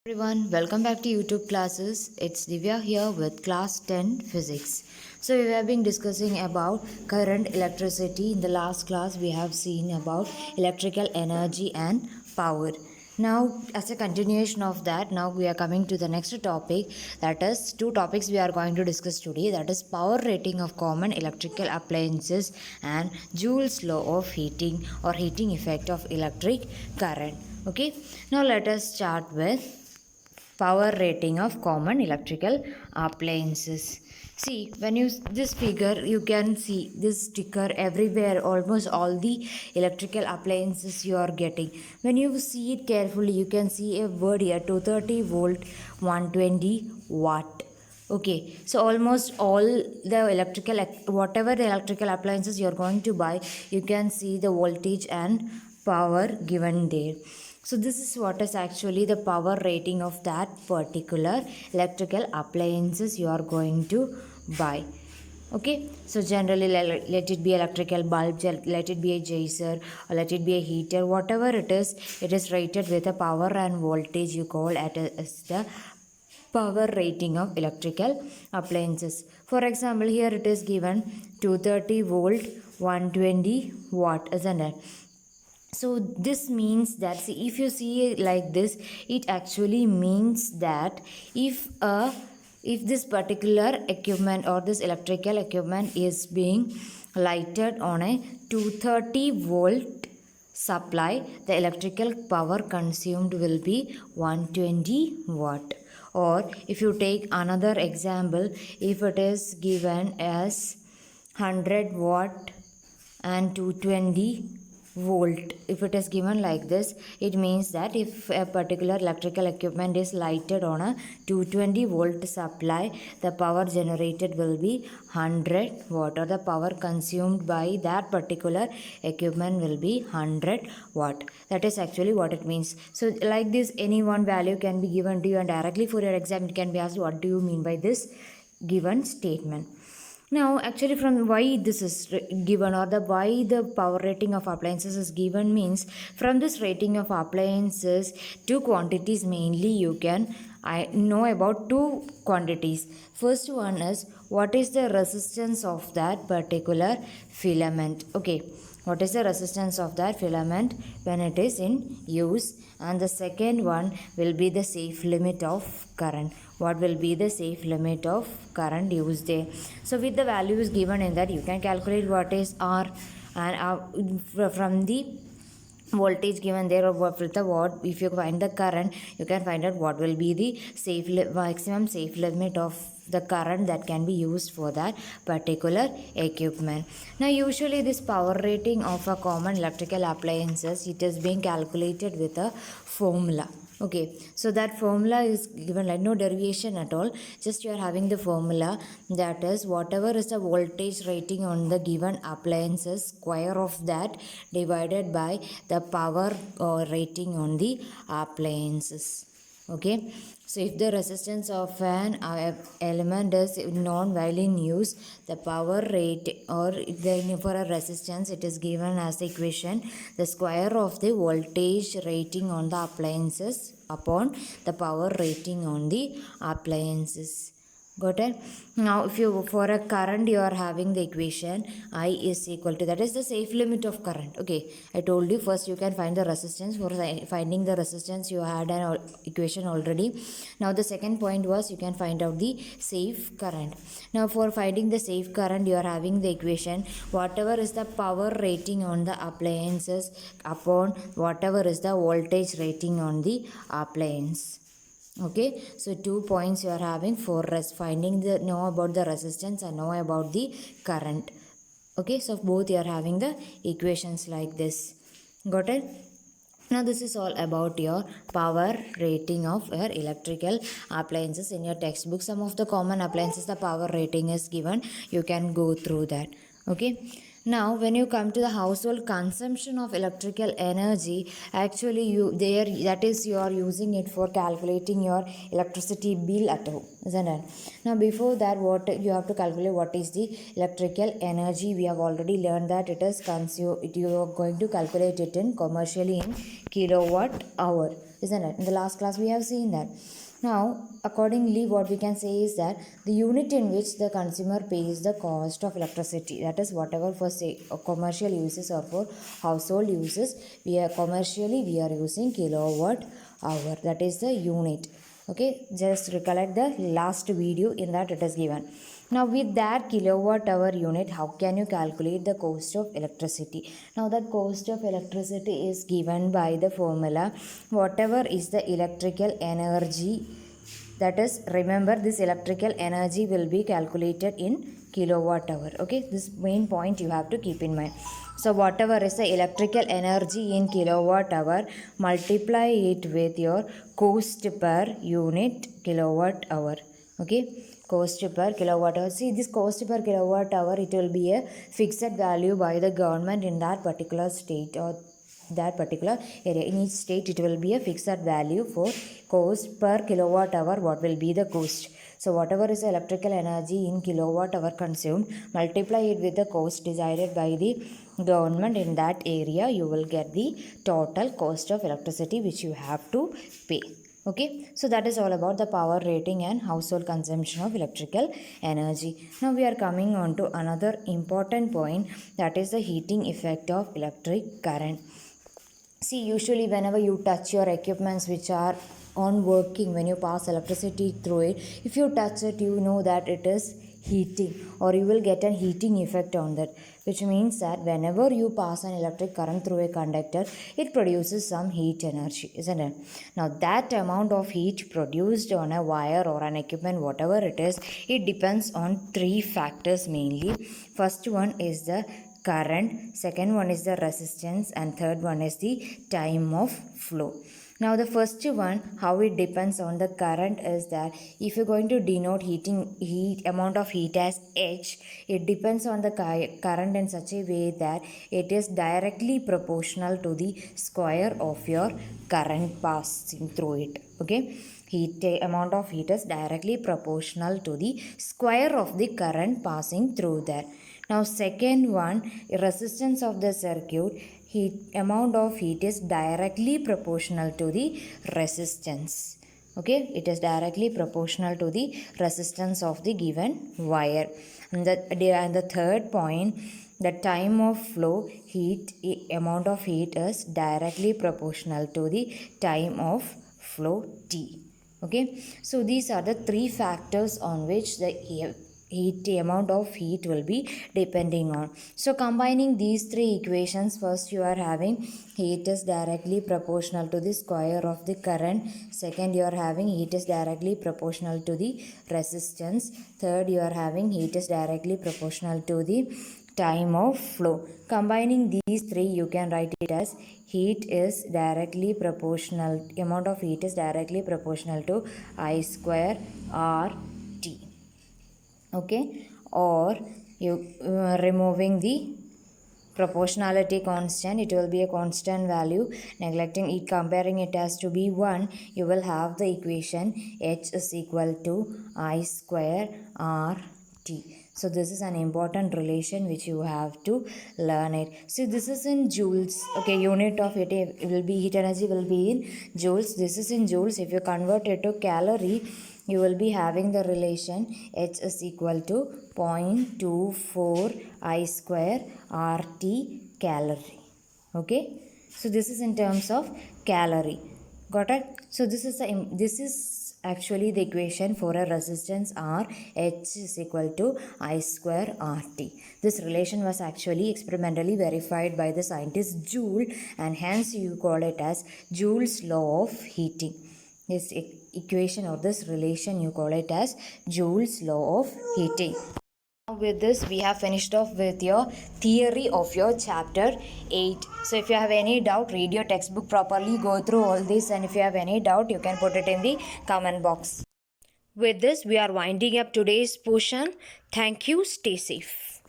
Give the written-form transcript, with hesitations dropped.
Everyone, welcome back to YouTube classes. It's Divya here with class 10 physics. So we have been discussing about current, electricity. In the last class we have seen about electrical energy and power. Now as a continuation of that, now we are coming to the next topic, that is two topics we are going to discuss today, that is power rating of common electrical appliances and Joule's law of heating or heating effect of electric current. Okay, now let us start with power rating of common electrical appliances. See, when you this figure, you can see this sticker everywhere, almost all the electrical appliances you are getting. When you see it carefully, you can see a word here, 230 volt, 120 watt. Okay, so almost all the electrical, whatever the electrical appliances you are going to buy, you can see the voltage and power given there. So this is what is actually the power rating of that particular electrical appliances you are going to buy. Okay, so generally let it be electrical bulb, let it be a geyser, or let it be a heater, whatever it is rated with a power and voltage you call it as the power rating of electrical appliances. For example, here it is given 230 volt, 120 watt, isn't it? So this means that, see, if you see it like this, it actually means that if this particular equipment or this electrical equipment is being lighted on a 230 volt supply, the electrical power consumed will be 120 watt. Or if you take another example, if it is given as 100 watt and 220 volt, if it is given like this, it means that if a particular electrical equipment is lighted on a 220 volt supply, the power generated will be 100 watt, or the power consumed by that particular equipment will be 100 watt. That is actually what it means. So like this, any one value can be given to you, and directly for your exam it can be asked, what do you mean by this given statement? Now actually, from why this is given, or the why the power rating of appliances is given, means from this rating of appliances, two quantities mainly you can know about. Two quantities. First one is, what is the resistance of that particular filament? Okay, what is the resistance of that filament when it is in use? And the second one will be the safe limit of current. What will be the safe limit of current used there? So with the values given in that, you can calculate what is R, and from the voltage given there, or what with the watt, if you find the current, you can find out what will be the maximum safe limit of the current that can be used for that particular equipment. Now usually this power rating of a common electrical appliances, it is being calculated with a formula. Okay, so that formula is given like no derivation at all, just you are having the formula, that is whatever is the voltage rating on the given appliances, square of that divided by the power rating on the appliances. Okay, so if the resistance of an element is known while in use, the power rate, or then for a resistance, it is given as the equation, the square of the voltage rating on the appliances upon the power rating on the appliances. Got it? Now if you, for a current, you are having the equation I is equal to, that is the safe limit of current. Okay, I told you first you can find the resistance. For finding the resistance, you had an equation already. Now the second point was, you can find out the safe current. Now for finding the safe current, you are having the equation, whatever is the power rating on the appliances upon whatever is the voltage rating on the appliance. Okay, so 2 points you are having for finding the, know about the resistance and know about the current. Okay, so both you are having the equations like this. Got it? Now this is all about your power rating of your electrical appliances. In your textbook, some of the common appliances, the power rating is given. You can go through that. Okay. Now when you come to the household consumption of electrical energy, actually you there, that is you are using it for calculating your electricity bill at home, isn't it? Now before that, what you have to calculate, what is the electrical energy. We have already learned that it is consumed, you are going to calculate it in commercially in kilowatt hour, isn't it? In the last class we have seen that. Now, accordingly, what we can say is that the unit in which the consumer pays the cost of electricity, that is whatever for say commercial uses or for household uses, we are using kilowatt hour. That is the unit. Okay, just recollect the last video, in that it is given. Now with that kilowatt hour unit, how can you calculate the cost of electricity? Now that cost of electricity is given by the formula whatever is the electrical energy, that is, remember, this electrical energy will be calculated in kilowatt hour. Okay, this main point you have to keep in mind. So whatever is the electrical energy in kilowatt hour, multiply it with your cost per unit kilowatt hour. Okay, cost per kilowatt hour. See, this cost per kilowatt hour, it will be a fixed value by the government in that particular state or that particular area. In each state it will be a fixed value for cost per kilowatt hour. What will be the cost? So whatever is the electrical energy in kilowatt hour consumed, multiply it with the cost decided by the government in that area, you will get the total cost of electricity which you have to pay. Okay, so that is all about the power rating and household consumption of electrical energy. Now we are coming on to another important point, that is the heating effect of electric current. See, usually whenever you touch your equipments which are on working, when you pass electricity through it, if you touch it, you know that it is heating, or you will get a heating effect on that, which means that whenever you pass an electric current through a conductor, it produces some heat energy, isn't it? Now that amount of heat produced on a wire or an equipment, whatever it is, it depends on three factors mainly. First one is the current, second one is the resistance, and third one is the time of flow. Now the first one, how it depends on the current, is that if you're going to denote amount of heat as H, it depends on the current in such a way that it is directly proportional to the square of your current passing through it. Okay, amount of heat is directly proportional to the square of the current passing through that. Now second one, resistance of the circuit, amount of heat is directly proportional to the resistance. Okay, it is directly proportional to the resistance of the given wire. And the third point, the time of flow, amount of heat is directly proportional to the time of flow T. Okay, so these are the three factors on which the amount of heat will be depending on. So combining these three equations, first you are having heat is directly proportional to the square of the current, second you are having heat is directly proportional to the resistance, third you are having heat is directly proportional to the time of flow. Combining these three, you can write it as heat is directly proportional, amount of heat is directly proportional to I square RT. Okay, or you removing the proportionality constant, it will be a constant value, neglecting it, comparing it as to be 1, you will have the equation H is equal to I square RT. So this is an important relation which you have to learn it. So this is in joules. Okay, unit of it will be, heat energy will be in joules. This is in joules. If you convert it to calorie, you will be having the relation H is equal to 0.24 I square RT calorie. Okay, so this is in terms of calorie. Got it? So this is actually the equation for a resistance R. H is equal to I square RT. This relation was actually experimentally verified by the scientist Joule, and hence you call it as Joule's law of heating. This equation or this relation, you call it as Joule's law of heating. Now with this, we have finished off with your theory of your chapter 8. So if you have any doubt, read your textbook properly, go through all this, and if you have any doubt, you can put it in the comment box. With this, we are winding up today's portion. Thank you. Stay safe.